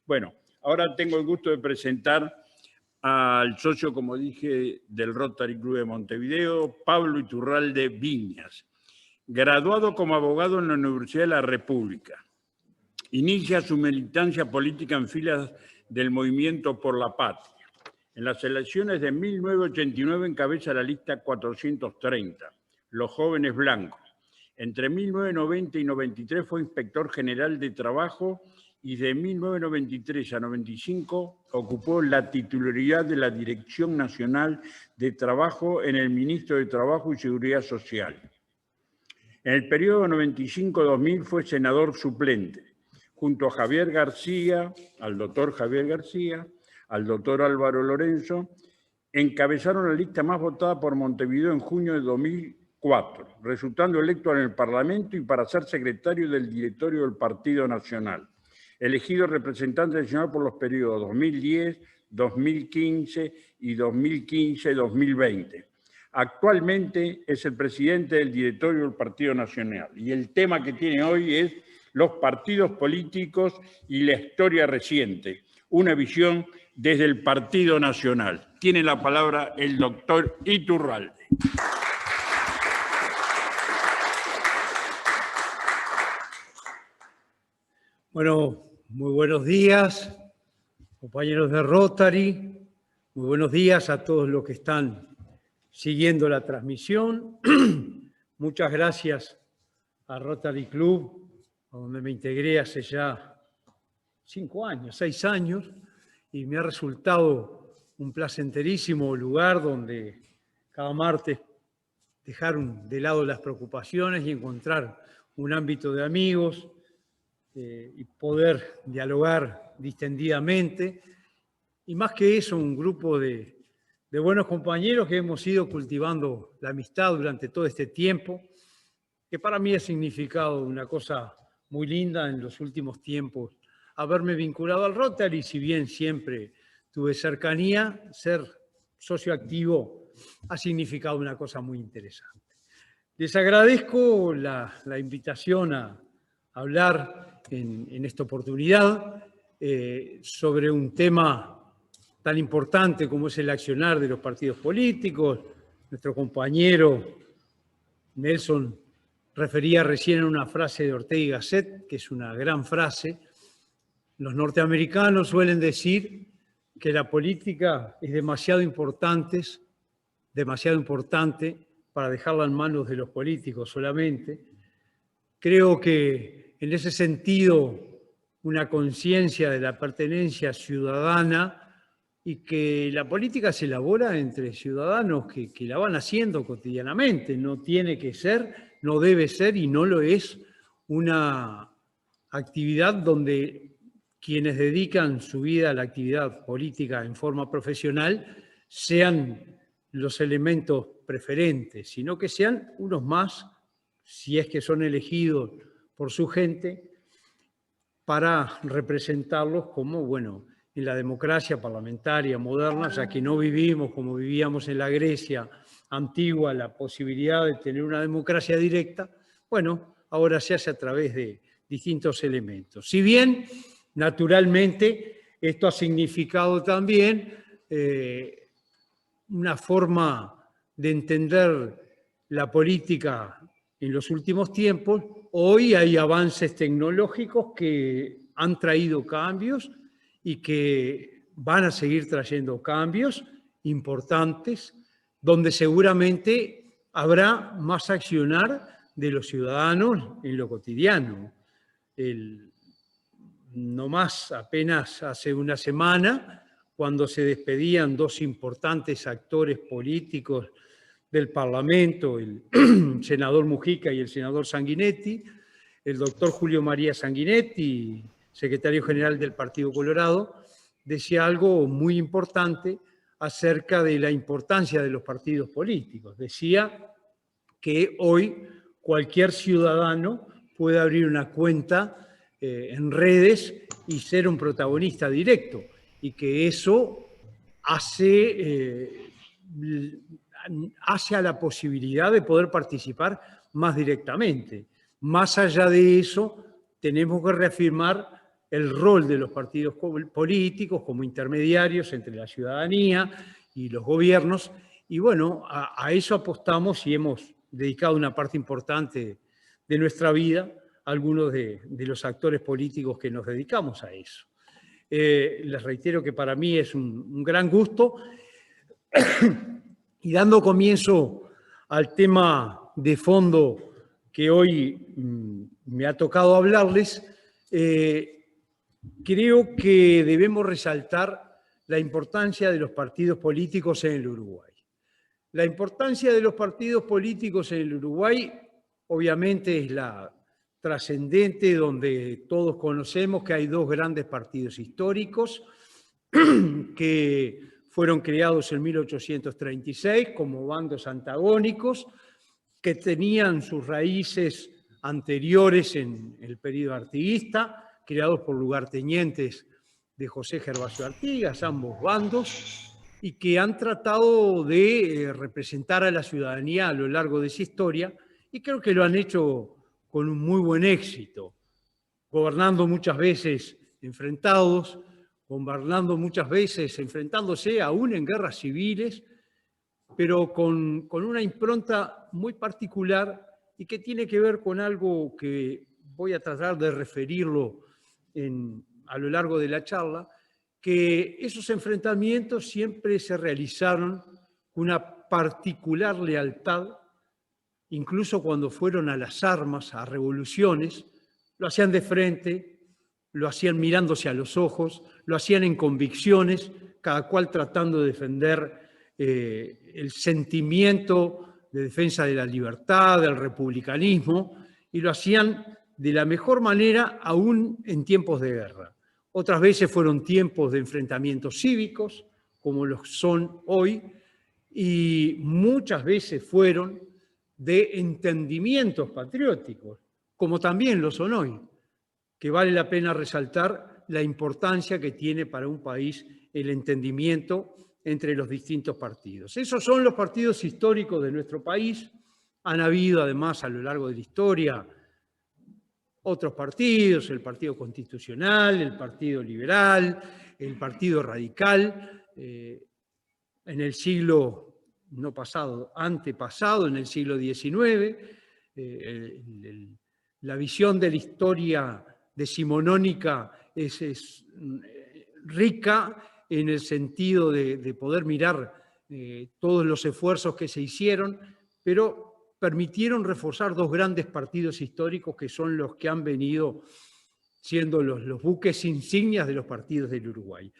Bueno, ahora tengo el gusto de presentar al socio, como dije, del Rotary Club de Montevideo, Pablo Iturralde Viñas, graduado como abogado en la Universidad de la República. Inicia su militancia política en filas del Movimiento por la Patria. En las elecciones de 1989 encabeza la lista 430, Los Jóvenes Blancos. Entre 1990 y 93 fue inspector general de trabajo y de 1993 a 95 ocupó la titularidad de la Dirección Nacional de Trabajo en el Ministerio de Trabajo y Seguridad Social. En el periodo 95-2000 fue senador suplente, junto a Javier García, al doctor Javier García, al doctor Álvaro Lorenzo, encabezaron la lista más votada por Montevideo en junio de 2004, resultando electo en el Parlamento y para ser secretario del directorio del Partido Nacional, elegido representante nacional por los periodos 2010, 2015 y 2015-2020. Actualmente es el presidente del directorio del Partido Nacional y el tema que tiene hoy es los partidos políticos y la historia reciente, una visión desde el Partido Nacional. Tiene la palabra el doctor Iturralde. Bueno, muy buenos días, compañeros de Rotary. Muy buenos días a todos los que están siguiendo la transmisión. Muchas gracias a Rotary Club, a donde me integré hace ya 6 años, y me ha resultado un placenterísimo lugar donde cada martes dejar de lado las preocupaciones y encontrar un ámbito de amigos y poder dialogar distendidamente. Y más que eso, un grupo de buenos compañeros que hemos ido cultivando la amistad durante todo este tiempo, que para mí ha significado una cosa muy linda en los últimos tiempos, haberme vinculado al Rotary, si bien siempre tuve cercanía, ser socio activo ha significado una cosa muy interesante. Les agradezco la invitación a hablar en esta oportunidad sobre un tema tan importante como es el accionar de los partidos políticos. Nuestro compañero Nelson refería recién a una frase de Ortega y Gasset, que es una gran frase. Los norteamericanos suelen decir que la política es demasiado importante para dejarla en manos de los políticos solamente. Creo que en ese sentido una conciencia de la pertenencia ciudadana y que la política se elabora entre ciudadanos que la van haciendo cotidianamente. No tiene que ser, no debe ser y no lo es una actividad donde quienes dedican su vida a la actividad política en forma profesional sean los elementos preferentes, sino que sean unos más, si es que son elegidos por su gente, para representarlos como, bueno, en la democracia parlamentaria moderna, ya que no vivimos como vivíamos en la Grecia antigua, la posibilidad de tener una democracia directa, bueno, ahora se hace a través de distintos elementos. Si bien, naturalmente, esto ha significado también una forma de entender la política en los últimos tiempos. Hoy hay avances tecnológicos que han traído cambios y que van a seguir trayendo cambios importantes, donde seguramente habrá más accionar de los ciudadanos en lo cotidiano. No más apenas hace una semana, cuando se despedían dos importantes actores políticos del Parlamento, el senador Mujica y el senador Sanguinetti, el doctor Julio María Sanguinetti, secretario general del Partido Colorado, decía algo muy importante acerca de la importancia de los partidos políticos. Decía que hoy cualquier ciudadano puede abrir una cuenta en redes y ser un protagonista directo, y que eso hace a la posibilidad de poder participar más directamente. Más allá de eso, tenemos que reafirmar el rol de los partidos políticos como intermediarios entre la ciudadanía y los gobiernos. Y bueno, a eso apostamos y hemos dedicado una parte importante de nuestra vida a algunos de los actores políticos que nos dedicamos a eso. Les reitero que para mí es un gran gusto. Y dando comienzo al tema de fondo que hoy me ha tocado hablarles, creo que debemos resaltar la importancia de los partidos políticos en el Uruguay. La importancia de los partidos políticos en el Uruguay, obviamente, es la trascendente, donde todos conocemos que hay dos grandes partidos históricos que fueron creados en 1836 como bandos antagónicos, que tenían sus raíces anteriores en el período artiguista, creados por lugartenientes de José Gervasio Artigas, ambos bandos, y que han tratado de representar a la ciudadanía a lo largo de esa historia, y creo que lo han hecho con un muy buen éxito, gobernando muchas veces enfrentados, gobernando muchas veces enfrentándose aún en guerras civiles, pero con una impronta muy particular y que tiene que ver con algo que voy a tratar de referirlo a lo largo de la charla, que esos enfrentamientos siempre se realizaron con una particular lealtad, incluso cuando fueron a las armas, a revoluciones, lo hacían de frente, lo hacían mirándose a los ojos, lo hacían en convicciones, cada cual tratando de defender el sentimiento de defensa de la libertad, del republicanismo, y lo hacían de la mejor manera aún en tiempos de guerra. Otras veces fueron tiempos de enfrentamientos cívicos, como los son hoy, y muchas veces fueron de entendimientos patrióticos, como también lo son hoy, que vale la pena resaltar la importancia que tiene para un país el entendimiento entre los distintos partidos. Esos son los partidos históricos de nuestro país. Han habido además a lo largo de la historia otros partidos, el Partido Constitucional, el Partido Liberal, el Partido Radical, en el siglo no pasado, antepasado, en el siglo XIX, la visión de la historia decimonónica es rica en el sentido de poder mirar todos los esfuerzos que se hicieron, pero permitieron reforzar dos grandes partidos históricos que son los que han venido siendo los buques insignias de los partidos del Uruguay.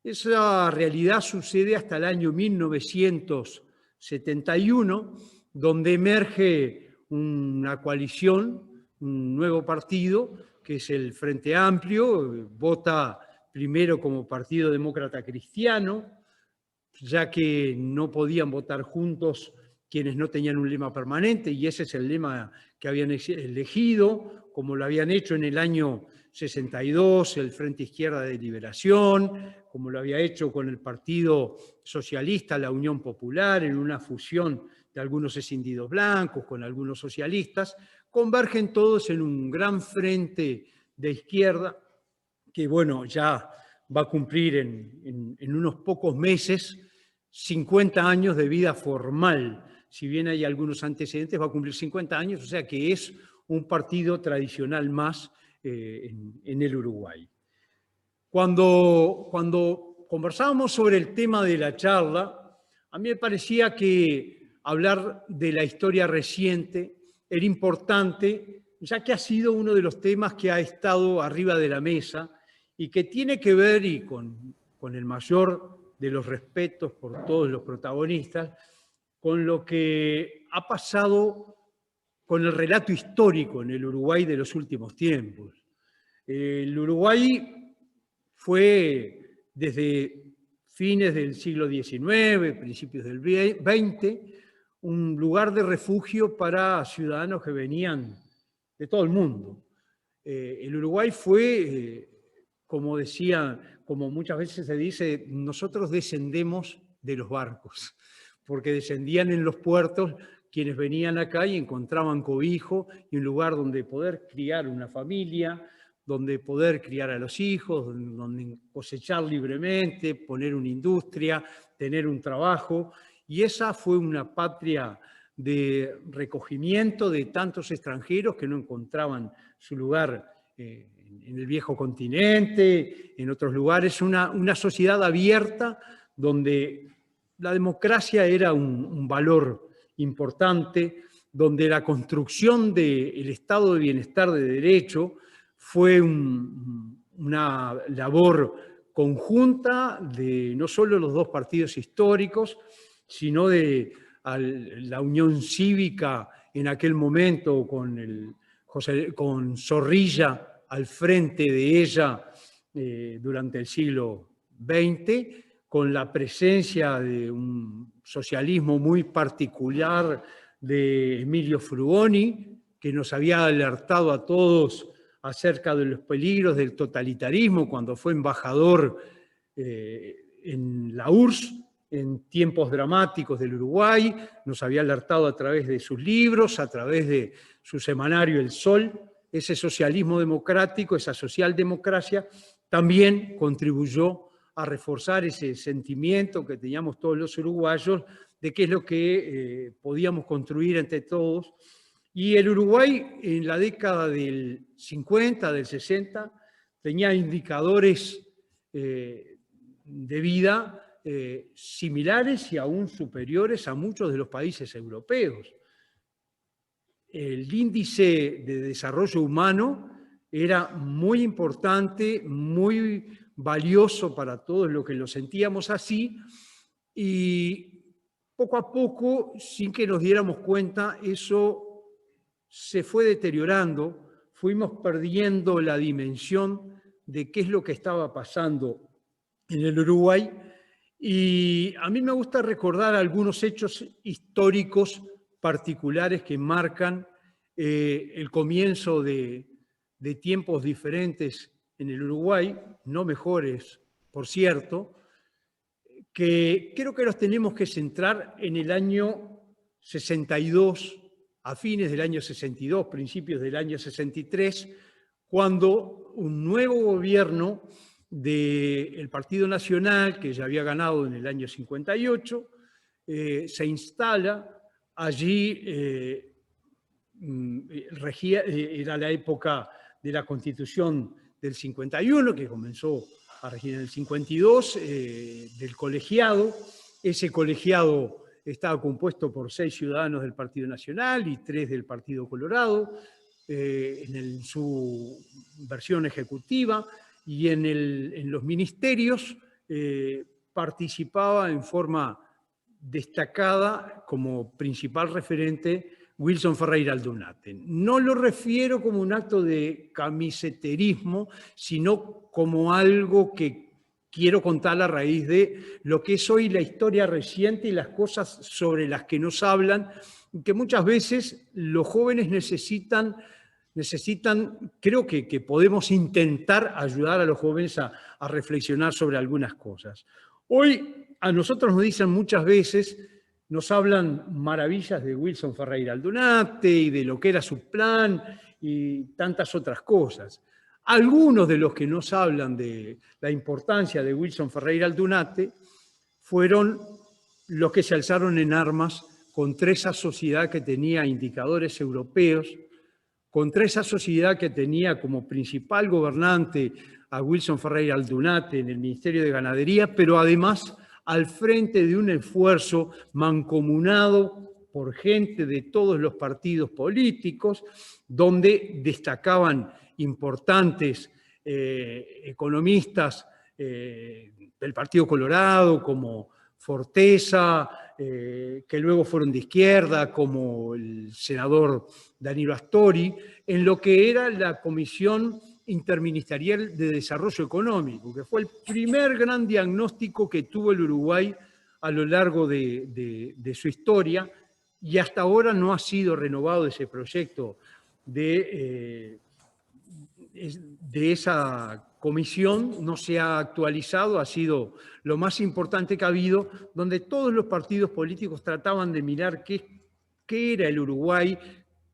Esa realidad sucede hasta el año 1971, donde emerge una coalición, un nuevo partido, que es el Frente Amplio, vota primero como Partido Demócrata Cristiano, ya que no podían votar juntos quienes no tenían un lema permanente, y ese es el lema que habían elegido, como lo habían hecho en el año 62 el Frente Izquierda de Liberación, como lo había hecho con el Partido Socialista, la Unión Popular, en una fusión de algunos escindidos blancos con algunos socialistas, convergen todos en un gran frente de izquierda que, bueno, ya va a cumplir en unos pocos meses 50 años de vida formal. Si bien hay algunos antecedentes, va a cumplir 50 años, o sea que es un partido tradicional más en el Uruguay. Cuando conversábamos sobre el tema de la charla, a mí me parecía que hablar de la historia reciente era importante, ya que ha sido uno de los temas que ha estado arriba de la mesa y que tiene que ver, y con el mayor de los respetos por todos los protagonistas, con lo que ha pasado con el relato histórico en el Uruguay de los últimos tiempos. El Uruguay fue desde fines del siglo XIX, principios del XX, un lugar de refugio para ciudadanos que venían de todo el mundo. El Uruguay fue, como muchas veces se dice, nosotros descendemos de los barcos, porque descendían en los puertos quienes venían acá y encontraban cobijo y un lugar donde poder criar una familia, donde poder criar a los hijos, donde cosechar libremente, poner una industria, tener un trabajo. Y esa fue una patria de recogimiento de tantos extranjeros que no encontraban su lugar en el viejo continente, en otros lugares, una sociedad abierta donde la democracia era un valor importante, donde la construcción del estado de bienestar de derecho fue una labor conjunta de no solo los dos partidos históricos, sino de la Unión Cívica en aquel momento con Zorrilla al frente de ella durante el siglo XX, con la presencia de un socialismo muy particular de Emilio Frugoni, que nos había alertado a todos acerca de los peligros del totalitarismo cuando fue embajador en la URSS, en tiempos dramáticos del Uruguay, nos había alertado a través de sus libros, a través de su semanario El Sol. Ese socialismo democrático, esa socialdemocracia, también contribuyó a reforzar ese sentimiento que teníamos todos los uruguayos de qué es lo que podíamos construir entre todos. Y el Uruguay en la década del 50, del 60, tenía indicadores de vida similares y aún superiores a muchos de los países europeos. El índice de desarrollo humano era muy importante, muy valioso para todos los que lo sentíamos así, y poco a poco, sin que nos diéramos cuenta, eso se fue deteriorando, fuimos perdiendo la dimensión de qué es lo que estaba pasando en el Uruguay. Y a mí me gusta recordar algunos hechos históricos particulares que marcan el comienzo de tiempos diferentes en el Uruguay, no mejores, por cierto, que creo que los tenemos que centrar en el año 62, a fines del año 62, principios del año 63, cuando un nuevo gobierno del Partido Nacional, que ya había ganado en el año 58, se instala allí. Era la época de la Constitución del 51, que comenzó a regir en el 52, del colegiado. Ese colegiado estaba compuesto por 6 ciudadanos del Partido Nacional y 3 del Partido Colorado, en su versión ejecutiva, y en los ministerios participaba en forma destacada como principal referente Wilson Ferreira Aldunate. No lo refiero como un acto de camiseterismo, sino como algo que quiero contar a raíz de lo que es hoy la historia reciente y las cosas sobre las que nos hablan, que muchas veces los jóvenes necesitan, creo que podemos intentar ayudar a los jóvenes a reflexionar sobre algunas cosas. Hoy a nosotros nos dicen muchas veces, nos hablan maravillas de Wilson Ferreira Aldunate y de lo que era su plan y tantas otras cosas. Algunos de los que nos hablan de la importancia de Wilson Ferreira Aldunate fueron los que se alzaron en armas contra esa sociedad que tenía indicadores europeos, contra esa sociedad que tenía como principal gobernante a Wilson Ferreira Aldunate en el Ministerio de Ganadería, pero además al frente de un esfuerzo mancomunado por gente de todos los partidos políticos, donde destacaban importantes economistas del Partido Colorado, como Forteza, que luego fueron de izquierda, como el senador Danilo Astori, en lo que era la Comisión Interministerial de Desarrollo Económico, que fue el primer gran diagnóstico que tuvo el Uruguay a lo largo de su historia, y hasta ahora no ha sido renovado ese proyecto de esa comisión, no se ha actualizado, ha sido lo más importante que ha habido, donde todos los partidos políticos trataban de mirar qué era el Uruguay,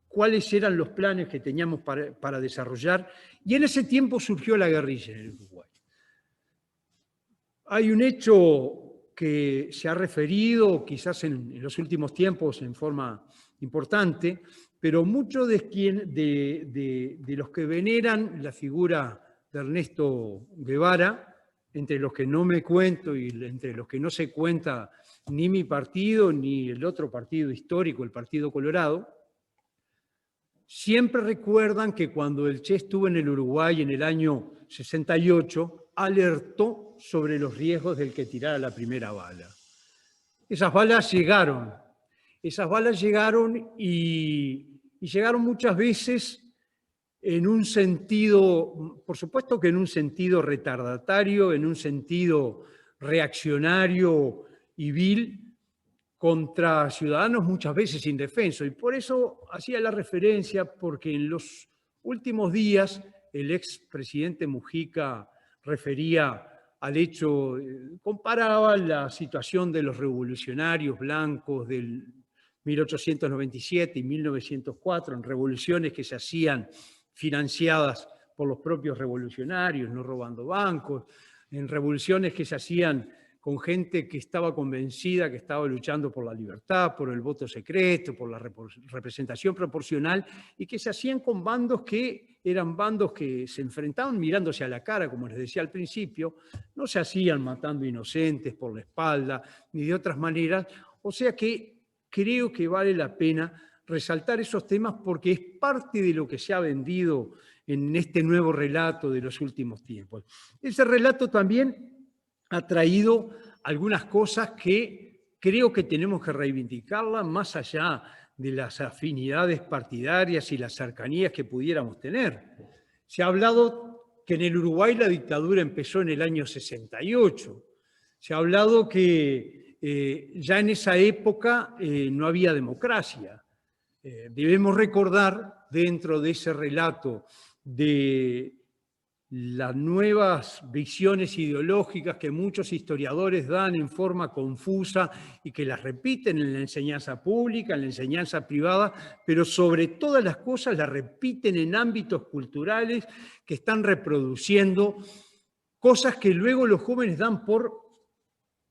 cuáles eran los planes que teníamos para desarrollar, y en ese tiempo surgió la guerrilla en el Uruguay. Hay un hecho que se ha referido quizás en los últimos tiempos en forma importante, pero muchos de los que veneran la figura de Ernesto Guevara, entre los que no me cuento y entre los que no se cuenta ni mi partido ni el otro partido histórico, el Partido Colorado, siempre recuerdan que cuando el Che estuvo en el Uruguay en el año 68, alertó sobre los riesgos del que tirara la primera bala. Esas balas llegaron y llegaron muchas veces en un sentido, por supuesto que en un sentido retardatario, en un sentido reaccionario y vil, contra ciudadanos muchas veces indefensos. Y por eso hacía la referencia, porque en los últimos días el expresidente Mujica refería al hecho, comparaba la situación de los revolucionarios blancos del 1897 y 1904, en revoluciones que se hacían financiadas por los propios revolucionarios, no robando bancos, en revoluciones que se hacían con gente que estaba convencida que estaba luchando por la libertad, por el voto secreto, por la representación proporcional, y que se hacían con bandos que eran bandos que se enfrentaban mirándose a la cara, como les decía al principio, no se hacían matando inocentes por la espalda, ni de otras maneras. O sea que creo que vale la pena resaltar esos temas porque es parte de lo que se ha vendido en este nuevo relato de los últimos tiempos. Ese relato también ha traído algunas cosas que creo que tenemos que reivindicarlas más allá de las afinidades partidarias y las cercanías que pudiéramos tener. Se ha hablado que en el Uruguay la dictadura empezó en el año 68. Se ha hablado que ya en esa época no había democracia. Debemos recordar, dentro de ese relato de las nuevas visiones ideológicas que muchos historiadores dan en forma confusa y que las repiten en la enseñanza pública, en la enseñanza privada, pero sobre todas las cosas las repiten en ámbitos culturales que están reproduciendo cosas que luego los jóvenes dan por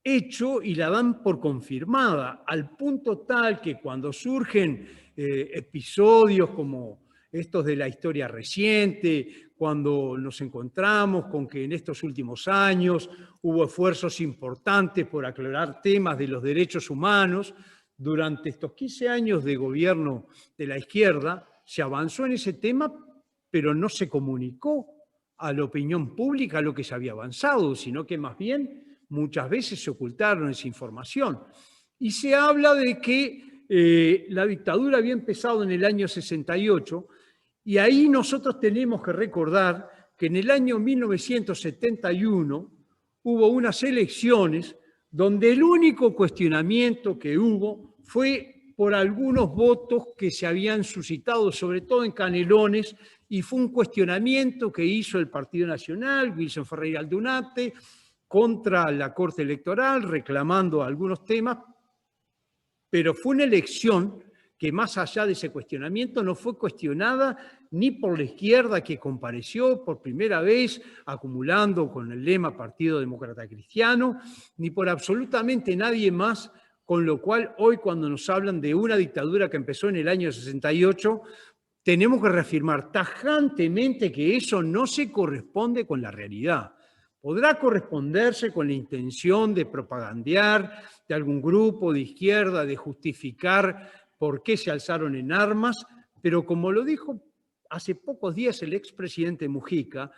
hecho y la dan por confirmada, al punto tal que cuando surgen episodios como estos de la historia reciente, cuando nos encontramos con que en estos últimos años hubo esfuerzos importantes por aclarar temas de los derechos humanos, durante estos 15 años de gobierno de la izquierda se avanzó en ese tema, pero no se comunicó a la opinión pública lo que se había avanzado, sino que más bien muchas veces se ocultaron esa información. Y se habla de que la dictadura había empezado en el año 68, y ahí nosotros tenemos que recordar que en el año 1971 hubo unas elecciones donde el único cuestionamiento que hubo fue por algunos votos que se habían suscitado, sobre todo en Canelones, y fue un cuestionamiento que hizo el Partido Nacional, Wilson Ferreira Aldunate, contra la Corte Electoral, reclamando algunos temas, pero fue una elección que más allá de ese cuestionamiento no fue cuestionada ni por la izquierda, que compareció por primera vez acumulando con el lema Partido Demócrata Cristiano, ni por absolutamente nadie más, con lo cual hoy cuando nos hablan de una dictadura que empezó en el año 68, tenemos que reafirmar tajantemente que eso no se corresponde con la realidad. Podrá corresponderse con la intención de propagandear de algún grupo de izquierda, de justificar por qué se alzaron en armas, pero como lo dijo hace pocos días el expresidente Mujica,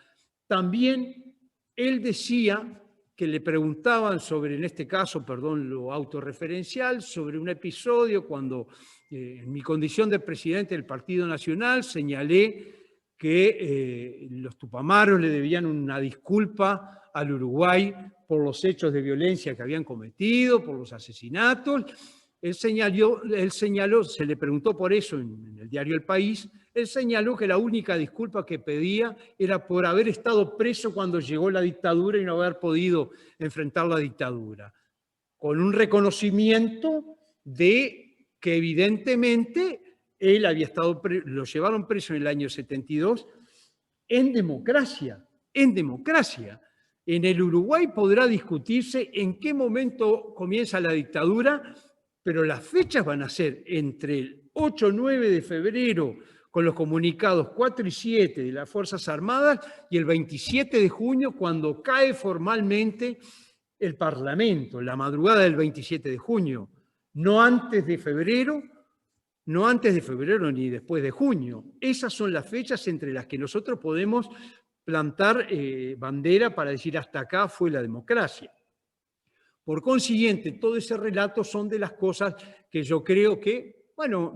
también él decía que le preguntaban sobre, en este caso, perdón, lo autorreferencial, sobre un episodio cuando en mi condición de presidente del Partido Nacional señalé que los tupamaros le debían una disculpa al Uruguay por los hechos de violencia que habían cometido, por los asesinatos. Él señaló, se le preguntó por eso en el diario El País, él señaló que la única disculpa que pedía era por haber estado preso cuando llegó la dictadura y no haber podido enfrentar la dictadura, con un reconocimiento de que evidentemente Él había estado, lo llevaron preso en el año 72 en democracia, en democracia. En el Uruguay podrá discutirse en qué momento comienza la dictadura, pero las fechas van a ser entre el 8 y 9 de febrero, con los comunicados 4 y 7 de las Fuerzas Armadas, y el 27 de junio, cuando cae formalmente el Parlamento, la madrugada del 27 de junio, no antes de febrero, no antes de febrero ni después de junio. Esas son las fechas entre las que nosotros podemos plantar bandera para decir hasta acá fue la democracia. Por consiguiente, todo ese relato son de las cosas que yo creo que, bueno,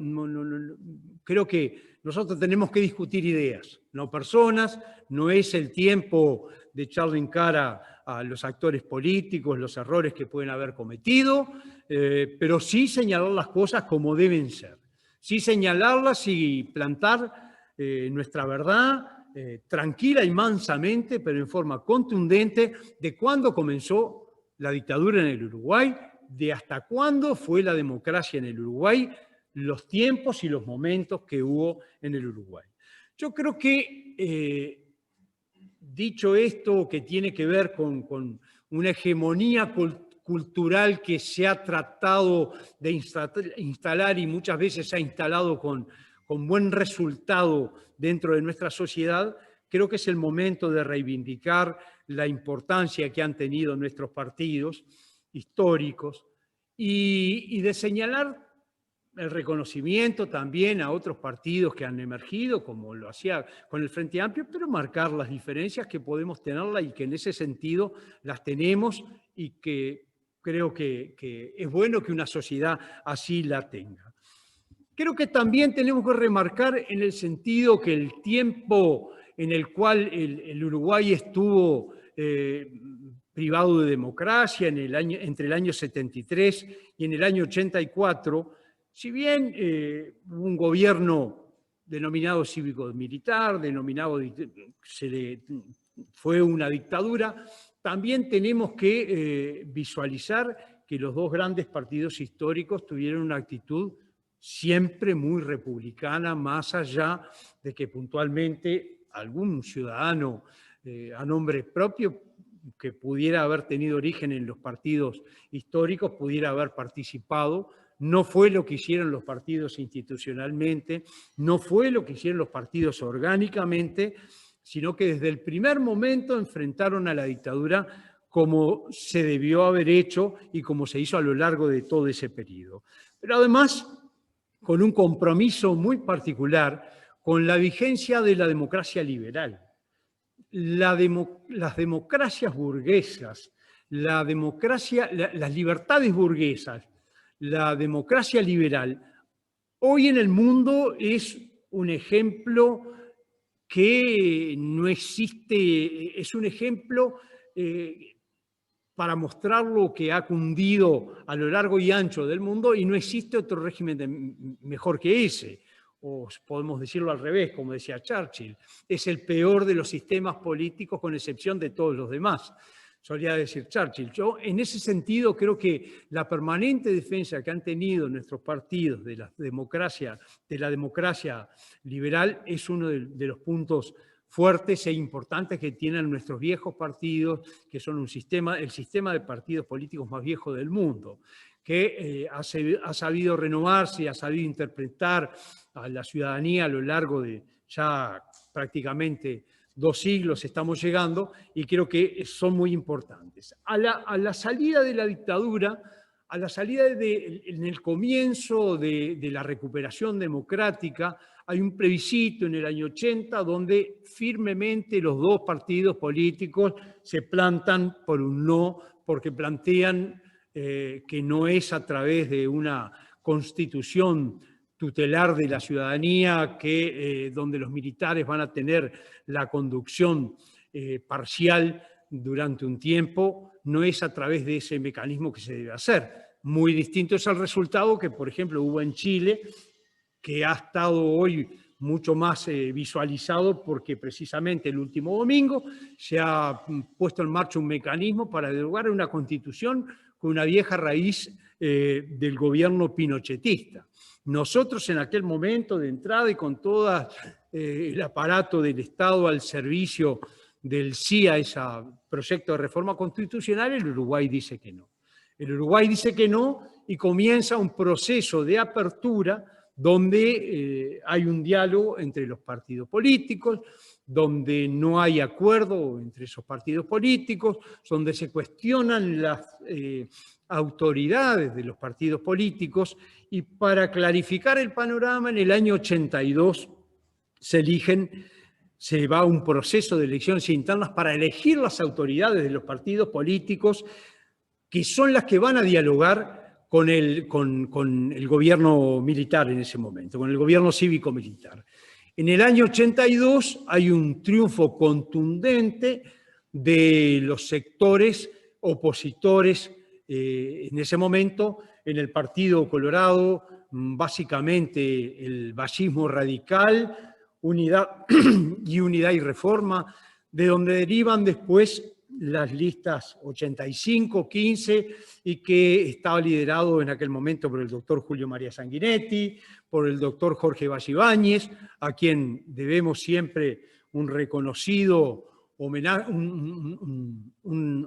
creo que nosotros tenemos que discutir ideas, no personas, no es el tiempo de echarle en cara a los actores políticos los errores que pueden haber cometido, pero sí señalar las cosas como deben ser. Sí señalarlas y plantar nuestra verdad tranquila y mansamente, pero en forma contundente, de cuándo comenzó la dictadura en el Uruguay, de hasta cuándo fue la democracia en el Uruguay, los tiempos y los momentos que hubo en el Uruguay. Yo creo que, dicho esto, que tiene que ver con una hegemonía cultural que se ha tratado de instalar y muchas veces se ha instalado con buen resultado dentro de nuestra sociedad, creo que es el momento de reivindicar la importancia que han tenido nuestros partidos históricos y de señalar el reconocimiento también a otros partidos que han emergido, como lo hacía con el Frente Amplio, pero marcar las diferencias que podemos tenerlas y que en ese sentido las tenemos y que creo que es bueno que una sociedad así la tenga. Creo que también tenemos que remarcar en el sentido que el tiempo en el cual el Uruguay estuvo privado de democracia entre el año 73 y en el año 84, si bien hubo un gobierno denominado cívico-militar, fue una dictadura, también tenemos que visualizar que los dos grandes partidos históricos tuvieron una actitud siempre muy republicana, más allá de que puntualmente algún ciudadano a nombre propio que pudiera haber tenido origen en los partidos históricos pudiera haber participado. No fue lo que hicieron los partidos institucionalmente, no fue lo que hicieron los partidos orgánicamente, sino que desde el primer momento enfrentaron a la dictadura como se debió haber hecho y como se hizo a lo largo de todo ese periodo. Pero además, con un compromiso muy particular con la vigencia de la democracia liberal. Las democracias burguesas, las libertades burguesas, la democracia liberal, hoy en el mundo es un ejemplo que no existe, es un ejemplo para mostrar lo que ha cundido a lo largo y ancho del mundo y no existe otro régimen mejor que ese. O podemos decirlo al revés, como decía Churchill, es el peor de los sistemas políticos con excepción de todos los demás, solía decir Churchill. Yo en ese sentido creo que la permanente defensa que han tenido nuestros partidos de la democracia liberal es uno de los puntos fuertes e importantes que tienen nuestros viejos partidos, que son el sistema de partidos políticos más viejo del mundo, que ha sabido renovarse y ha sabido interpretar a la ciudadanía a lo largo de ya prácticamente 2 siglos estamos llegando, y creo que son muy importantes. A la salida de la dictadura, en el comienzo de la recuperación democrática, hay un plebiscito en el año 80 donde firmemente los dos partidos políticos se plantan por un no, porque plantean que no es a través de una constitución tutelar de la ciudadanía donde los militares van a tener la conducción parcial durante un tiempo, no es a través de ese mecanismo que se debe hacer. Muy distinto es el resultado que, por ejemplo, hubo en Chile, que ha estado hoy mucho más visualizado porque precisamente el último domingo se ha puesto en marcha un mecanismo para derogar una constitución con una vieja raíz del gobierno pinochetista. Nosotros en aquel momento de entrada y con todo el aparato del Estado al servicio del sí a ese proyecto de reforma constitucional, el Uruguay dice que no. El Uruguay dice que no y comienza un proceso de apertura donde hay un diálogo entre los partidos políticos, donde no hay acuerdo entre esos partidos políticos, donde se cuestionan las autoridades de los partidos políticos, y para clarificar el panorama, en el año 82 se va a un proceso de elecciones internas para elegir las autoridades de los partidos políticos, que son las que van a dialogar con el gobierno militar en ese momento, con el gobierno cívico-militar. En el año 82 hay un triunfo contundente de los sectores opositores en ese momento en el Partido Colorado, básicamente el vallismo radical, Unidad y Reforma, de donde derivan después las listas 85, 15, y que estaba liderado en aquel momento por el doctor Julio María Sanguinetti, por el doctor Jorge Ibáñez, a quien debemos siempre un reconocido un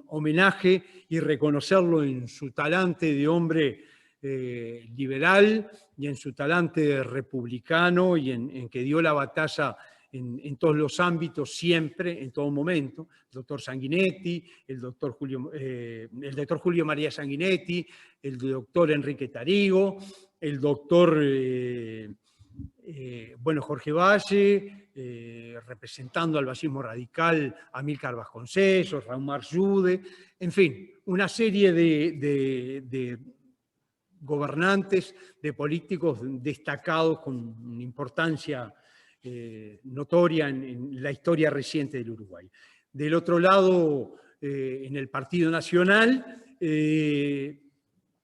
homenaje y reconocerlo en su talante de hombre liberal y en su talante de republicano, y en que dio la batalla en todos los ámbitos, siempre, en todo momento. El doctor Sanguinetti, el doctor Julio María Sanguinetti, el doctor Enrique Tarigo, el doctor Jorge Valle, representando al vallismo radical, Amílcar Vasconcelos, Raúl Marjude, en fin, una serie de gobernantes, de políticos destacados con importancia notoria en la historia reciente del Uruguay. Del otro lado, en el Partido Nacional,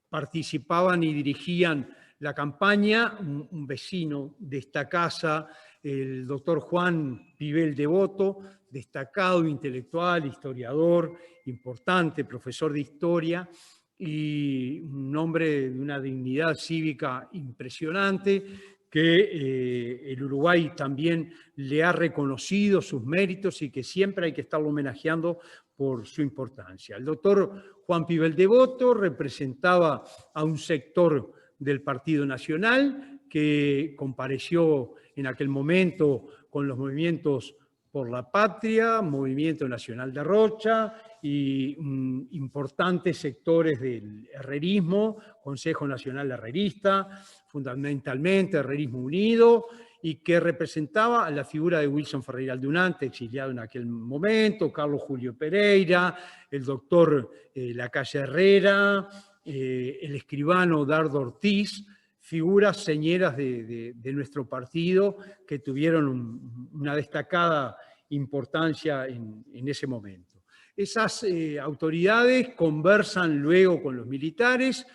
participaban y dirigían la campaña un vecino de esta casa, el doctor Juan Pibel Devoto, destacado intelectual, historiador, importante, profesor de historia, y un hombre de una dignidad cívica impresionante, que el Uruguay también le ha reconocido sus méritos y que siempre hay que estarlo homenajeando por su importancia. El doctor Juan Pibel Devoto representaba a un sector del Partido Nacional que compareció en aquel momento con los movimientos por la patria, Movimiento Nacional de Rocha y importantes sectores del herrerismo, Consejo Nacional Herrerista, fundamentalmente Herrerismo Unido, y que representaba a la figura de Wilson Ferreira Aldunate, exiliado en aquel momento, Carlos Julio Pereira, el doctor Lacalle Herrera, el escribano Dardo Ortiz, figuras señeras de nuestro partido que tuvieron una destacada importancia en ese momento. Esas autoridades conversan luego con los militares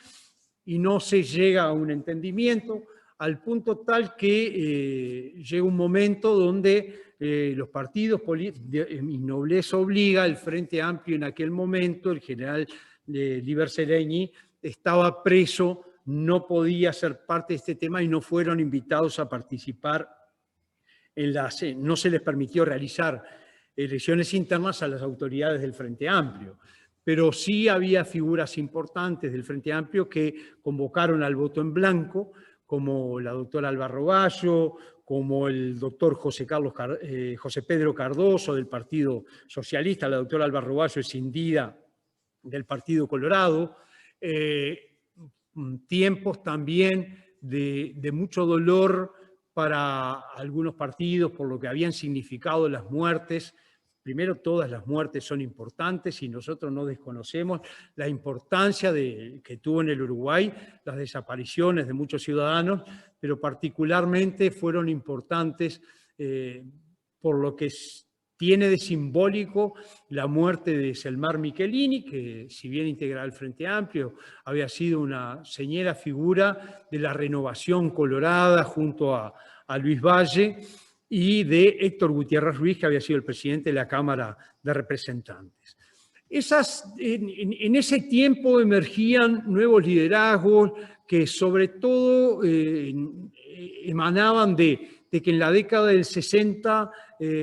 y no se llega a un entendimiento, al punto tal que llega un momento donde los partidos y nobleza obliga, el Frente Amplio en aquel momento, el general Liber Seregni, estaba preso, no podía ser parte de este tema y no fueron invitados a participar no se les permitió realizar elecciones internas a las autoridades del Frente Amplio. Pero sí había figuras importantes del Frente Amplio que convocaron al voto en blanco, como la doctora Alba Roballo, como el doctor José Pedro Cardoso del Partido Socialista, la doctora Alba Roballo es cindida del Partido Colorado, tiempos también de mucho dolor para algunos partidos por lo que habían significado las muertes. Primero, todas las muertes son importantes y nosotros no desconocemos la importancia que tuvo en el Uruguay las desapariciones de muchos ciudadanos, pero particularmente fueron importantes por lo que tiene de simbólico la muerte de Selmar Michelini, que si bien integraba el Frente Amplio, había sido una señera figura de la renovación colorada junto a Luis Valle, y de Héctor Gutiérrez Ruiz, que había sido el presidente de la Cámara de Representantes. En ese tiempo emergían nuevos liderazgos que sobre todo emanaban de que en la década del 60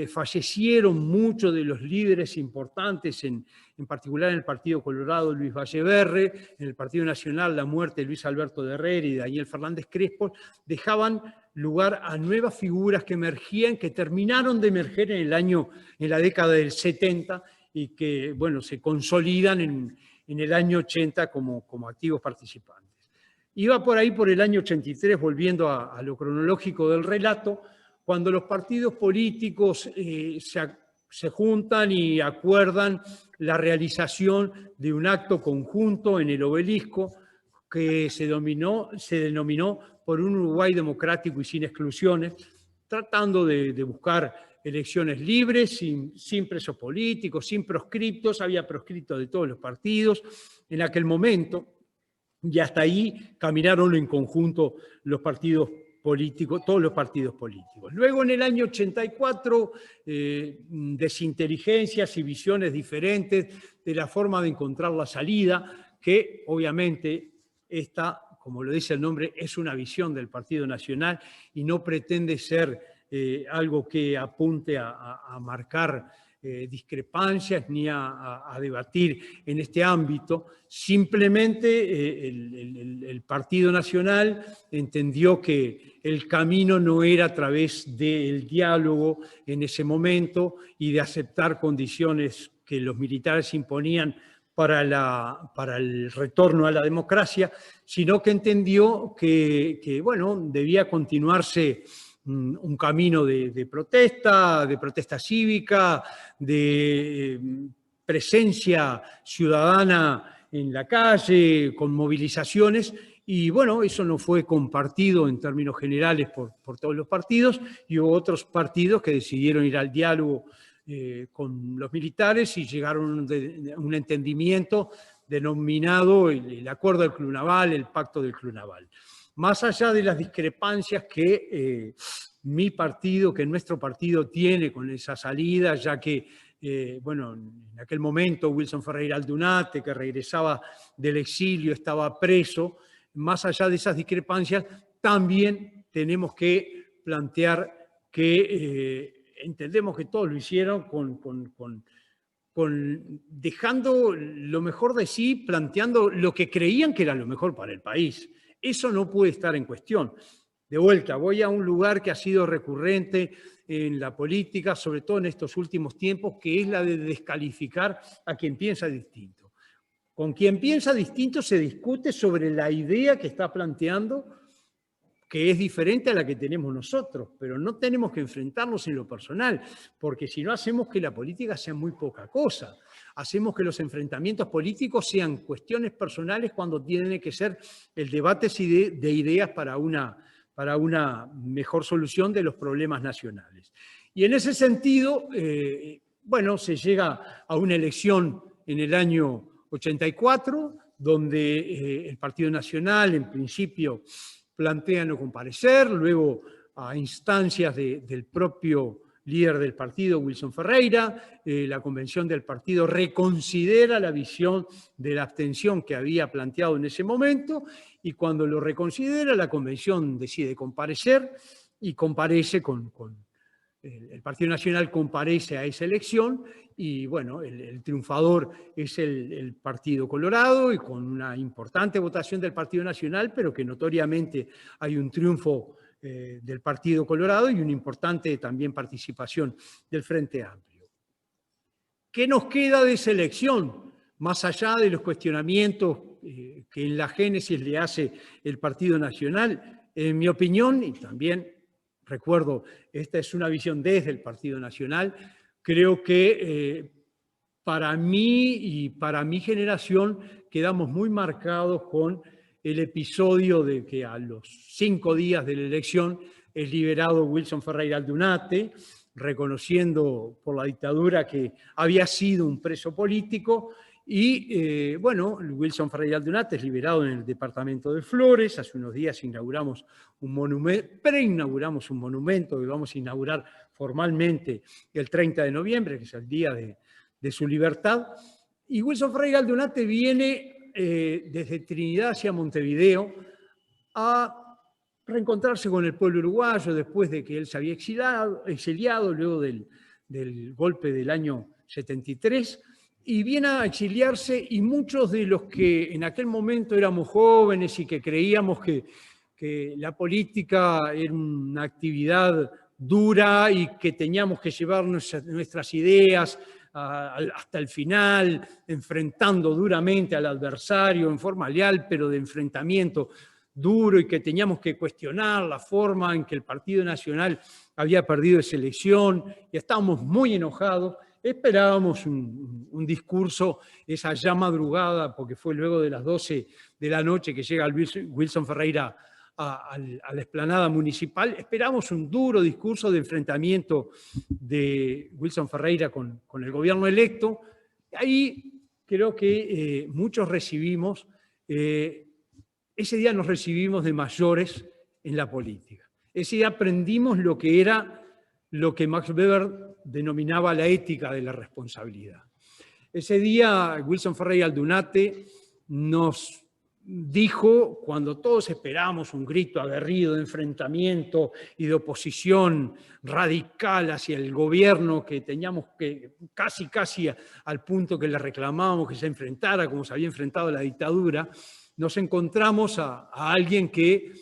fallecieron muchos de los líderes importantes, en particular en el Partido Colorado, Luis Valleverre, en el Partido Nacional, la muerte de Luis Alberto de Herrera y de Daniel Fernández Crespo, dejaban lugar a nuevas figuras que emergían, que terminaron de emerger en la década del 70 y que, bueno, se consolidan en el año 80 como activos participantes. Iba por ahí por el año 83, volviendo a lo cronológico del relato, cuando los partidos políticos se juntan y acuerdan la realización de un acto conjunto en el Obelisco que se denominó por un Uruguay democrático y sin exclusiones, tratando de buscar elecciones libres, sin presos políticos, sin proscriptos. Había proscriptos de todos los partidos en aquel momento, y hasta ahí caminaron en conjunto los partidos políticos, todos los partidos políticos. Luego, en el año 84, desinteligencias y visiones diferentes de la forma de encontrar la salida, que obviamente esta, como lo dice el nombre, es una visión del Partido Nacional y no pretende ser algo que apunte a marcar discrepancias ni a debatir en este ámbito. Simplemente el Partido Nacional entendió que el camino no era a través del diálogo en ese momento y de aceptar condiciones que los militares imponían para el retorno a la democracia, sino que entendió que bueno, debía continuarse un camino de protesta cívica, de presencia ciudadana en la calle, con movilizaciones, y bueno, eso no fue compartido en términos generales por todos los partidos, y hubo otros partidos que decidieron ir al diálogo con los militares y llegaron a un entendimiento denominado el Acuerdo del Club Naval, el Pacto del Club Naval. Más allá de las discrepancias que nuestro partido tiene con esa salida, ya que, bueno, en aquel momento Wilson Ferreira Aldunate, que regresaba del exilio, estaba preso. Más allá de esas discrepancias, también tenemos que plantear que entendemos que todos lo hicieron dejando lo mejor de sí, planteando lo que creían que era lo mejor para el país. Eso no puede estar en cuestión. De vuelta, voy a un lugar que ha sido recurrente en la política, sobre todo en estos últimos tiempos, que es la de descalificar a quien piensa distinto. Con quien piensa distinto se discute sobre la idea que está planteando, que es diferente a la que tenemos nosotros, pero no tenemos que enfrentarnos en lo personal, porque si no hacemos que la política sea muy poca cosa. Hacemos que los enfrentamientos políticos sean cuestiones personales cuando tiene que ser el debate de ideas para una mejor solución de los problemas nacionales. Y en ese sentido, bueno, se llega a una elección en el año 84, donde el Partido Nacional, en principio, plantea no comparecer, luego a instancias del propio líder del partido, Wilson Ferreira, la convención del partido reconsidera la visión de la abstención que había planteado en ese momento, y cuando lo reconsidera, la convención decide comparecer y comparece el Partido Nacional comparece a esa elección y, bueno, el triunfador es el Partido Colorado, y con una importante votación del Partido Nacional, pero que notoriamente hay un triunfo del Partido Colorado y una importante también participación del Frente Amplio. ¿Qué nos queda de esa elección? Más allá de los cuestionamientos que en la génesis le hace el Partido Nacional, en mi opinión, y también recuerdo, esta es una visión desde el Partido Nacional, creo que para mí y para mi generación quedamos muy marcados con el episodio de que a los 5 días de la elección es liberado Wilson Ferreira Aldunate, reconociendo por la dictadura que había sido un preso político. Y bueno, Wilson Ferreira Aldunate es liberado en el departamento de Flores. Hace unos días preinauguramos un monumento que vamos a inaugurar formalmente el 30 de noviembre, que es el día de su libertad. Y Wilson Ferreira Aldunate viene desde Trinidad hacia Montevideo a reencontrarse con el pueblo uruguayo después de que él se había exiliado luego del golpe del año 73, y viene a exiliarse, y muchos de los que en aquel momento éramos jóvenes y que creíamos que la política era una actividad dura y que teníamos que llevar nuestras ideas hasta el final, enfrentando duramente al adversario en forma leal, pero de enfrentamiento duro, y que teníamos que cuestionar la forma en que el Partido Nacional había perdido esa elección, y estábamos muy enojados. Esperábamos un discurso esa ya madrugada, porque fue luego de las 12 de la noche que llega Wilson Ferreira a la explanada municipal. Esperamos un duro discurso de enfrentamiento de Wilson Ferreira con el gobierno electo. Ahí creo que muchos recibimos, ese día nos recibimos de mayores en la política. Ese día aprendimos lo que era lo que Max Weber denominaba la ética de la responsabilidad. Ese día Wilson Ferreira Aldunate nos dijo, cuando todos esperamos un grito aguerrido de enfrentamiento y de oposición radical hacia el gobierno, que teníamos que casi al punto que le reclamábamos que se enfrentara como se había enfrentado la dictadura, nos encontramos a alguien que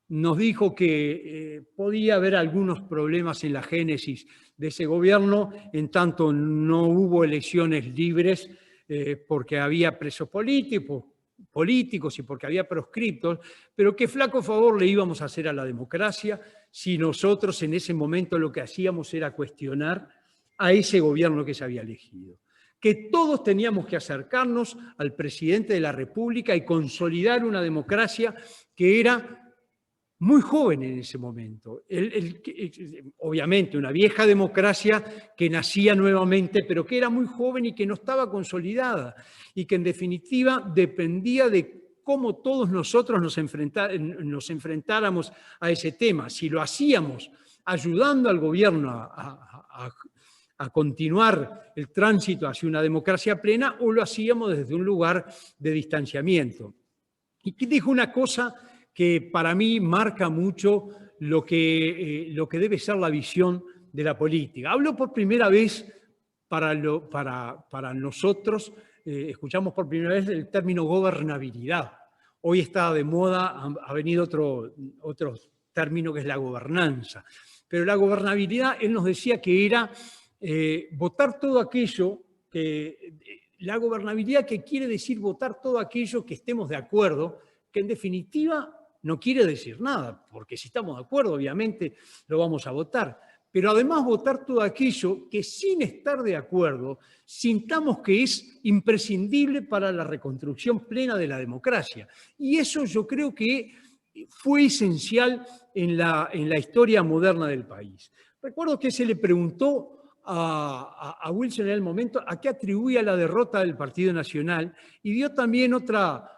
nos dijo que podía haber algunos problemas en la génesis de ese gobierno, en tanto no hubo elecciones libres porque había presos políticos y porque había proscriptos, pero qué flaco favor le íbamos a hacer a la democracia si nosotros en ese momento lo que hacíamos era cuestionar a ese gobierno que se había elegido. Que todos teníamos que acercarnos al presidente de la República y consolidar una democracia que era muy joven en ese momento. Obviamente una vieja democracia que nacía nuevamente, pero que era muy joven y que no estaba consolidada, y que en definitiva dependía de cómo todos nosotros nos enfrentáramos a ese tema. Si lo hacíamos ayudando al gobierno a continuar el tránsito hacia una democracia plena, o lo hacíamos desde un lugar de distanciamiento. Y dijo una cosa que para mí marca mucho lo que debe ser la visión de la política. Habló por primera vez para nosotros, escuchamos por primera vez el término gobernabilidad. Hoy está de moda, ha venido otro término que es la gobernanza. Pero la gobernabilidad, él nos decía que era votar todo aquello la gobernabilidad, que quiere decir votar todo aquello que estemos de acuerdo, que en definitiva no quiere decir nada, porque si estamos de acuerdo, obviamente lo vamos a votar. Pero además votar todo aquello que sin estar de acuerdo sintamos que es imprescindible para la reconstrucción plena de la democracia. Y eso yo creo que fue esencial en la historia moderna del país. Recuerdo que se le preguntó a Wilson en el momento a qué atribuía la derrota del Partido Nacional, y dio también otra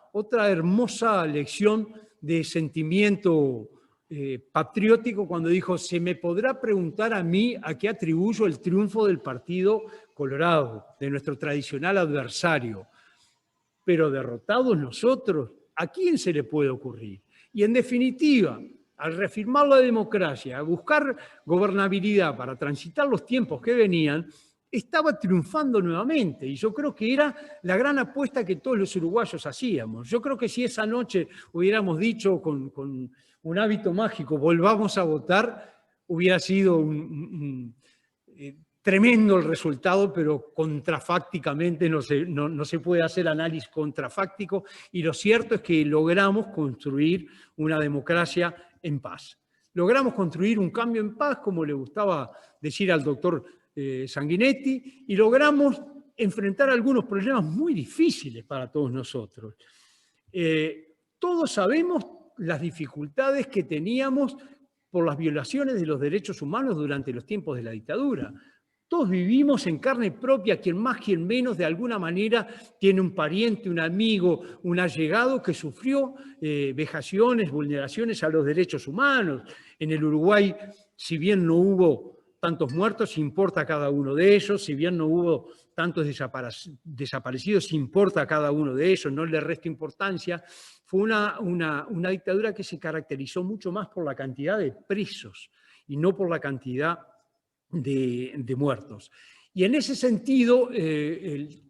hermosa lección de sentimiento patriótico cuando dijo: se me podrá preguntar a mí a qué atribuyo el triunfo del Partido Colorado, de nuestro tradicional adversario, pero derrotados nosotros, ¿a quién se le puede ocurrir? Y en definitiva, al reafirmar la democracia, a buscar gobernabilidad para transitar los tiempos que venían, estaba triunfando nuevamente, y yo creo que era la gran apuesta que todos los uruguayos hacíamos. Yo creo que si esa noche hubiéramos dicho con un hábito mágico, volvamos a votar, hubiera sido tremendo el resultado, pero contrafácticamente no se puede hacer análisis contrafáctico, y lo cierto es que logramos construir una democracia en paz. Logramos construir un cambio en paz, como le gustaba decir al doctor Sanguinetti, y logramos enfrentar algunos problemas muy difíciles para todos nosotros. Todos sabemos las dificultades que teníamos por las violaciones de los derechos humanos durante los tiempos de la dictadura. Todos vivimos en carne propia, quien más, quien menos, de alguna manera tiene un pariente, un amigo, un allegado que sufrió vejaciones, vulneraciones a los derechos humanos. En el Uruguay, si bien no hubo tantos muertos, importa cada uno de ellos, si bien no hubo tantos desaparecidos, importa cada uno de ellos, no le resta importancia. Fue una dictadura que se caracterizó mucho más por la cantidad de presos y no por la cantidad de muertos. Y en ese sentido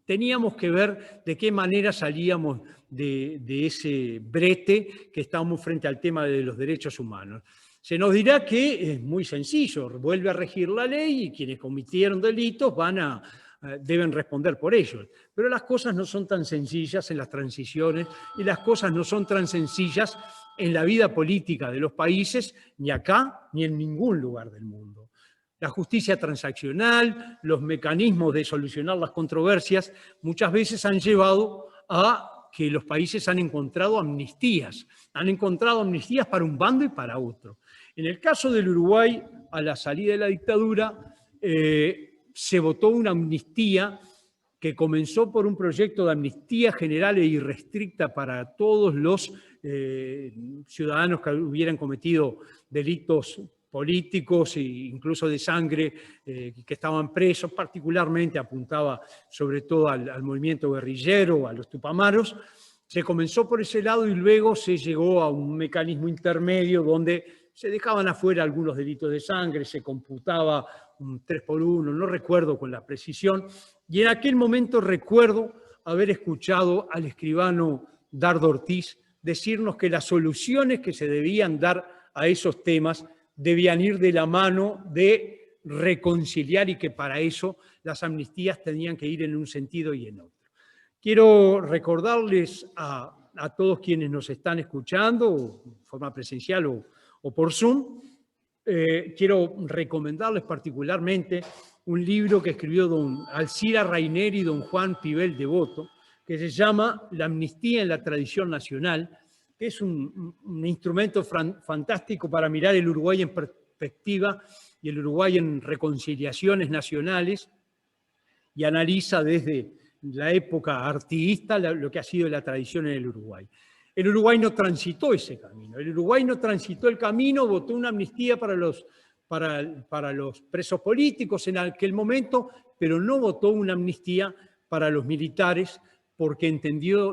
teníamos que ver de qué manera salíamos de ese brete que estábamos frente al tema de los derechos humanos. Se nos dirá que es muy sencillo, vuelve a regir la ley y quienes cometieron delitos deben responder por ellos. Pero las cosas no son tan sencillas en las transiciones y las cosas no son tan sencillas en la vida política de los países, ni acá ni en ningún lugar del mundo. La justicia transaccional, los mecanismos de solucionar las controversias, muchas veces han llevado a que los países han encontrado amnistías para un bando y para otro. En el caso del Uruguay, a la salida de la dictadura, se votó una amnistía que comenzó por un proyecto de amnistía general e irrestricta para todos los ciudadanos que hubieran cometido delitos políticos e incluso de sangre que estaban presos, particularmente apuntaba sobre todo al movimiento guerrillero, a los tupamaros. Se comenzó por ese lado y luego se llegó a un mecanismo intermedio donde se dejaban afuera algunos delitos de sangre, se computaba un 3x1, no recuerdo con la precisión, y en aquel momento recuerdo haber escuchado al escribano Dardo Ortiz decirnos que las soluciones que se debían dar a esos temas debían ir de la mano de reconciliar y que para eso las amnistías tenían que ir en un sentido y en otro. Quiero recordarles a todos quienes nos están escuchando, de forma presencial o por Zoom, quiero recomendarles particularmente un libro que escribió don Alcira Rainer y don Juan Pibel Devoto, que se llama La amnistía en la tradición nacional, que es un instrumento fantástico para mirar el Uruguay en perspectiva y el Uruguay en reconciliaciones nacionales, y analiza desde la época artiguista lo que ha sido la tradición en el Uruguay. El Uruguay no transitó ese camino. El Uruguay no transitó el camino, votó una amnistía para los presos políticos en aquel momento, pero no votó una amnistía para los militares porque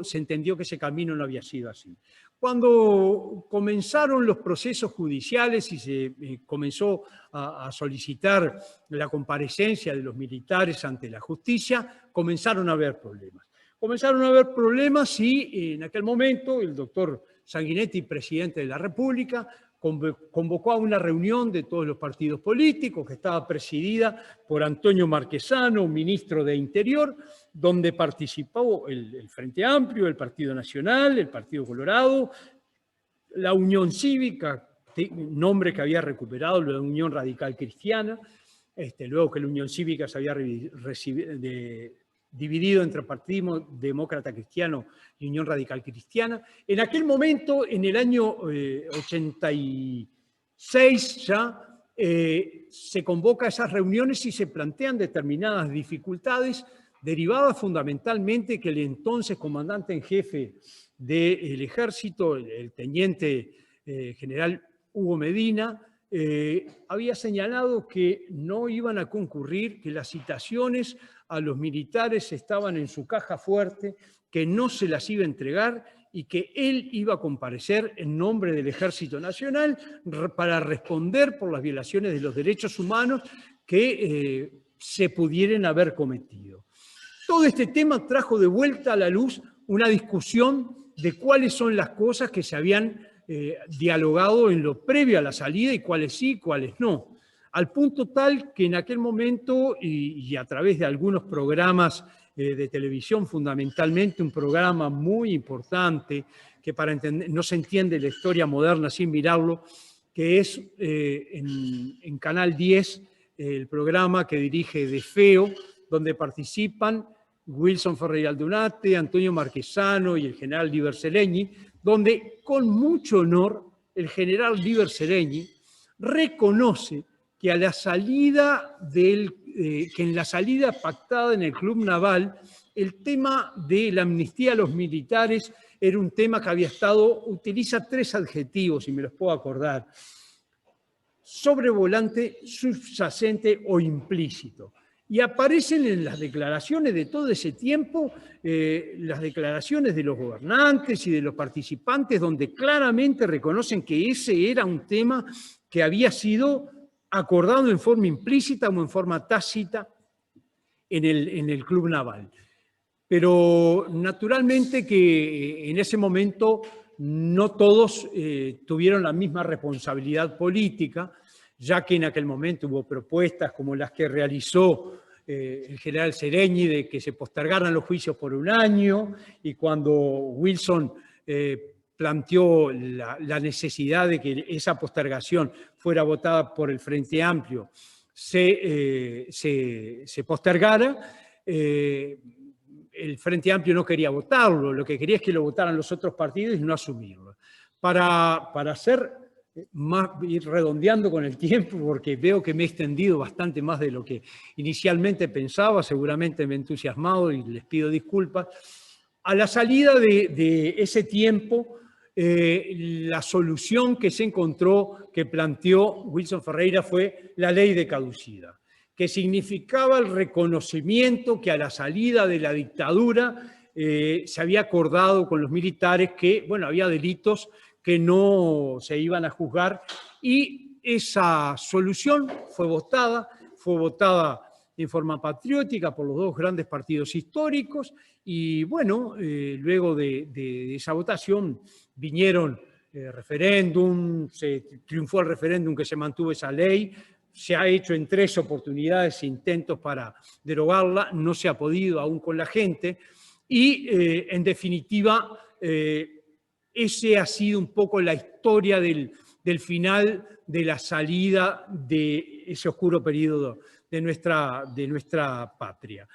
se entendió que ese camino no había sido así. Cuando comenzaron los procesos judiciales y se comenzó a solicitar la comparecencia de los militares ante la justicia, comenzaron a haber problemas. Comenzaron a haber problemas y en aquel momento el doctor Sanguinetti, presidente de la República, convocó a una reunión de todos los partidos políticos que estaba presidida por Antonio Marquesano, ministro de Interior, donde participó el Frente Amplio, el Partido Nacional, el Partido Colorado, la Unión Cívica, nombre que había recuperado la Unión Radical Cristiana, luego que la Unión Cívica se había dividido entre Partido Demócrata Cristiano y Unión Radical Cristiana. En aquel momento, en el año 86 ya, se convoca a esas reuniones y se plantean determinadas dificultades derivadas fundamentalmente que el entonces comandante en jefe del ejército, el teniente general Hugo Medina, había señalado que no iban a concurrir, que las citaciones a los militares estaban en su caja fuerte, que no se las iba a entregar y que él iba a comparecer en nombre del Ejército Nacional para responder por las violaciones de los derechos humanos que se pudieran haber cometido. Todo este tema trajo de vuelta a la luz una discusión de cuáles son las cosas que se habían dialogado en lo previo a la salida y cuáles sí, cuáles no. Al punto tal que en aquel momento, y a través de algunos programas de televisión, fundamentalmente un programa muy importante, que para entender, no se entiende la historia moderna sin mirarlo, que es en Canal 10, el programa que dirige De Feo, donde participan Wilson Ferreira Aldunate, Antonio Marquesano y el general Líber Selegni, donde con mucho honor el general Líber Selegni reconoce que a la salida que en la salida pactada en el Club Naval, el tema de la amnistía a los militares era un tema que había estado, utiliza 3 adjetivos, si me los puedo acordar: sobrevolante, subyacente o implícito. Y aparecen en las declaraciones de todo ese tiempo, las declaraciones de los gobernantes y de los participantes, donde claramente reconocen que ese era un tema que había sido acordado en forma implícita o en forma tácita en el Club Naval. Pero naturalmente que en ese momento no todos tuvieron la misma responsabilidad política, ya que en aquel momento hubo propuestas como las que realizó el general Seregni de que se postergaran los juicios por un año, y cuando Wilson planteó la necesidad de que esa postergación fuera votada por el Frente Amplio, se postergara, el Frente Amplio no quería votarlo, lo que quería es que lo votaran los otros partidos y no asumirlo. Para hacer más, ir redondeando con el tiempo, porque veo que me he extendido bastante más de lo que inicialmente pensaba, seguramente me he entusiasmado y les pido disculpas. A la salida de ese tiempo, la solución que se encontró, que planteó Wilson Ferreira, fue la ley de caducidad, que significaba el reconocimiento que a la salida de la dictadura se había acordado con los militares que, bueno, había delitos que no se iban a juzgar, y esa solución fue votada en forma patriótica por los dos grandes partidos históricos, y bueno, luego de esa votación vinieron referéndum, se triunfó el referéndum que se mantuvo esa ley, se ha hecho en 3 oportunidades intentos para derogarla, no se ha podido aún con la gente, y en definitiva ese ha sido un poco la historia del final de la salida de ese oscuro periodo de nuestra patria.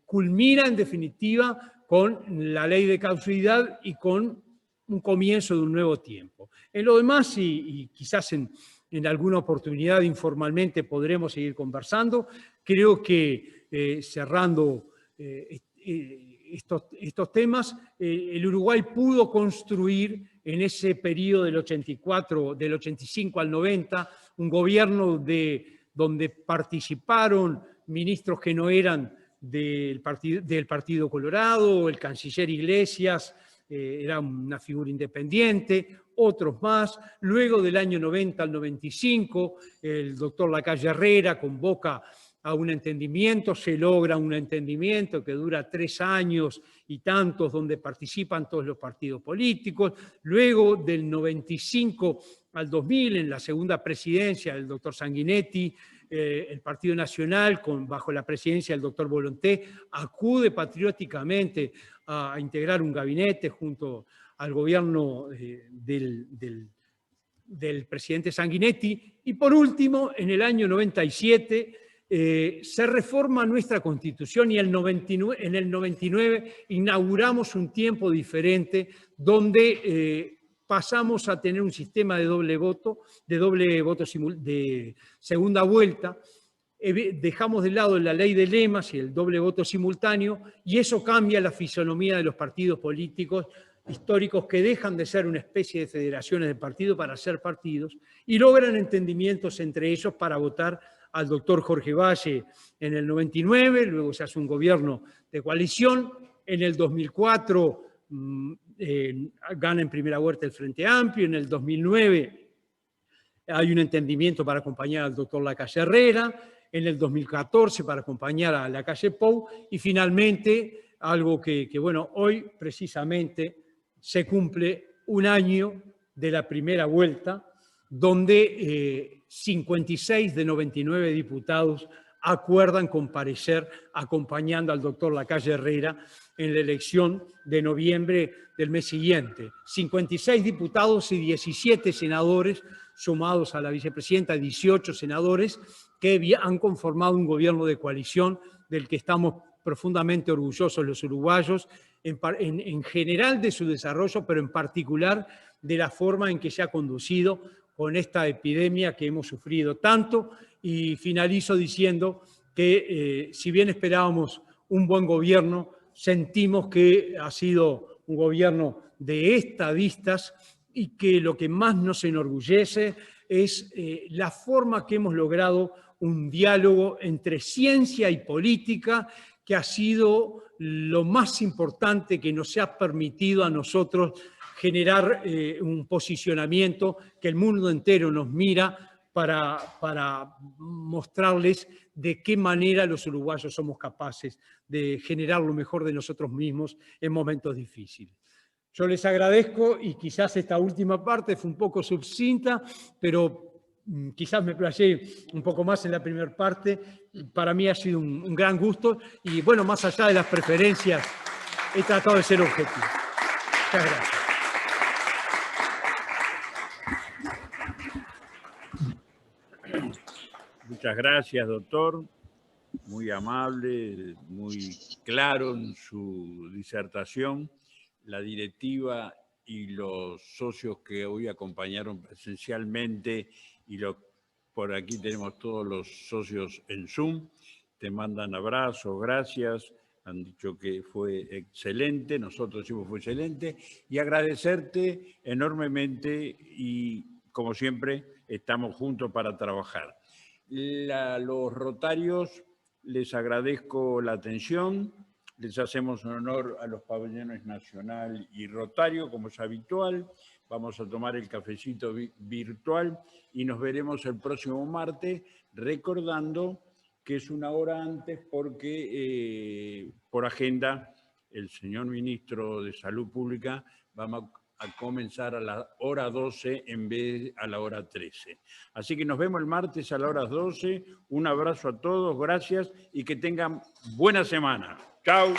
Culmina en definitiva con la ley de caducidad y con un comienzo de un nuevo tiempo. En lo demás, y quizás en alguna oportunidad informalmente podremos seguir conversando, creo que cerrando estos temas, el Uruguay pudo construir en ese periodo del 84, del 85 al 90, un gobierno donde participaron ministros que no eran del Partido Colorado, el canciller Iglesias era una figura independiente, otros más. Luego del año 90 al 95, el doctor Lacalle Herrera convoca a un entendimiento, se logra un entendimiento que dura 3 años y tantos, donde participan todos los partidos políticos. Luego del 95 al 2000, en la segunda presidencia del doctor Sanguinetti, el Partido Nacional, bajo la presidencia del doctor Volonté, acude patrióticamente a integrar un gabinete junto al gobierno del presidente Sanguinetti. Y por último, en el año 97, se reforma nuestra Constitución, y en el 99 inauguramos un tiempo diferente donde pasamos a tener un sistema de doble voto de segunda vuelta. Dejamos de lado la ley de lemas y el doble voto simultáneo, y eso cambia la fisonomía de los partidos políticos históricos, que dejan de ser una especie de federaciones de partidos para ser partidos, y logran entendimientos entre ellos para votar al doctor Jorge Valle en el 99, luego se hace un gobierno de coalición. En el 2004 gana en primera vuelta el Frente Amplio, en el 2009 hay un entendimiento para acompañar al doctor Lacalle Herrera, en el 2014 para acompañar a Lacalle Pou, y finalmente algo que bueno, hoy precisamente se cumple un año de la primera vuelta, donde 56 de 99 diputados acuerdan comparecer acompañando al doctor Lacalle Herrera en la elección de noviembre del mes siguiente. 56 diputados y 17 senadores, sumados a la vicepresidenta, 18 senadores, que han conformado un gobierno de coalición del que estamos profundamente orgullosos los uruguayos, en general de su desarrollo, pero en particular de la forma en que se ha conducido con esta epidemia que hemos sufrido tanto. Y finalizo diciendo que si bien esperábamos un buen gobierno, sentimos que ha sido un gobierno de estadistas y que lo que más nos enorgullece es la forma que hemos logrado un diálogo entre ciencia y política, que ha sido lo más importante que nos ha permitido a nosotros generar un posicionamiento que el mundo entero nos mira para mostrarles de qué manera los uruguayos somos capaces de generar lo mejor de nosotros mismos en momentos difíciles. Yo les agradezco y quizás esta última parte fue un poco sucinta, pero quizás me playé un poco más en la primera parte. Para mí ha sido un gran gusto y, bueno, más allá de las preferencias, he tratado de ser objetivo. Muchas gracias. Muchas gracias, doctor. Muy amable, muy claro en su disertación. La directiva y los socios que hoy acompañaron presencialmente y por aquí tenemos todos los socios en Zoom, te mandan abrazos, gracias, han dicho que fue excelente, nosotros decimos fue excelente, y agradecerte enormemente y, como siempre, estamos juntos para trabajar. Los rotarios, les agradezco la atención, les hacemos honor a los pabellones Nacional y Rotario, como es habitual. Vamos a tomar el cafecito virtual y nos veremos el próximo martes, recordando que es una hora antes porque por agenda el señor ministro de Salud Pública va a comenzar a la hora 12 en vez de a la hora 13. Así que nos vemos el martes a la hora 12. Un abrazo a todos, gracias y que tengan buena semana. Chao.